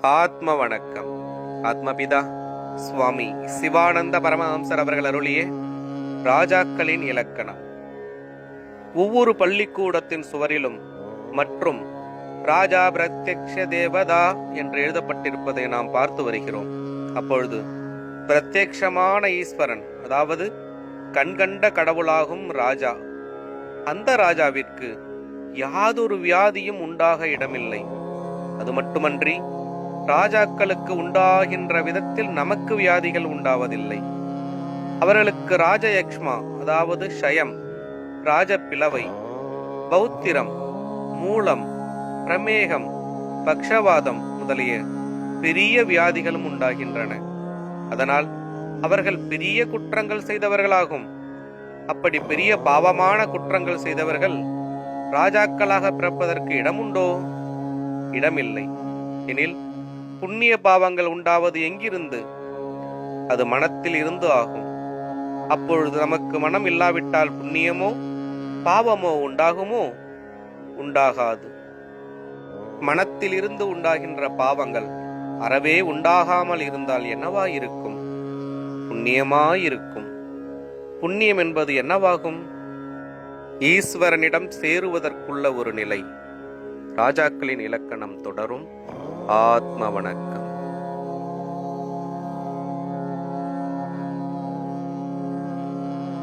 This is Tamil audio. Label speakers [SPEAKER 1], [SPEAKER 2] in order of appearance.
[SPEAKER 1] ஆத்ம வணக்கம். ஆத்மபிதா சுவாமி சிவானந்த பரமஹம்சர் அவர்கள் அருளிய ராஜாக்களின் இலக்கணம். ஒவ்வொரு பள்ளிக்கூடத்தின் சுவரிலும் மற்றும் ராஜா பிரத்யக்ஷ தேவதா என்று எழுதப்பட்டிருப்பதை நாம் பார்த்து வருகிறோம். அப்பொழுது பிரத்யக்ஷமான ஈஸ்வரன், அதாவது கண்கண்ட கடவுளாகும் ராஜா, அந்த ராஜாவிற்கு யாதொரு வியாதியும் உண்டாக இடமில்லை. அது மட்டுமன்றி ராஜாக்களுக்கு உண்டாகின்ற விதத்தில் நமக்கு வியாதிகள் உண்டாவதில்லை. அவர்களுக்கு ராஜயக்ஷ்மா, அதாவது ஷயம், ராஜப்பிளவை, பௌத்திரம், மூலம், பிரமேகம், பக்ஷவாதம் முதலிய பெரிய வியாதிகளும் உண்டாகின்றன. அதனால் அவர்கள் பெரிய குற்றங்கள் செய்தவர்களாகும். அப்படி பெரிய பாவமான குற்றங்கள் செய்தவர்கள் ராஜாக்களாக பிறப்பதற்கு இடமுண்டோ? இடமில்லை. எனில் புண்ணிய பாவங்கள் உண்டாவது எங்கிருந்து? அது மனத்தில் இருந்து ஆகும். அப்பொழுது நமக்கு மனம் இல்லாவிட்டால் புண்ணியமோ பாவமோ உண்டாகுமோ? உண்டாகாது. மனத்தில் இருந்து உண்டாகின்ற பாவங்கள் அறவே உண்டாகாமல் இருந்தால் என்னவாயிருக்கும்? புண்ணியமாயிருக்கும். புண்ணியம் என்பது என்னவாகும்? ஈஸ்வரனிடம் சேருவதற்குள்ள ஒரு நிலை. ராஜாக்களின் இலக்கணம் தொடரும். ஆத்ம வணக்கம்.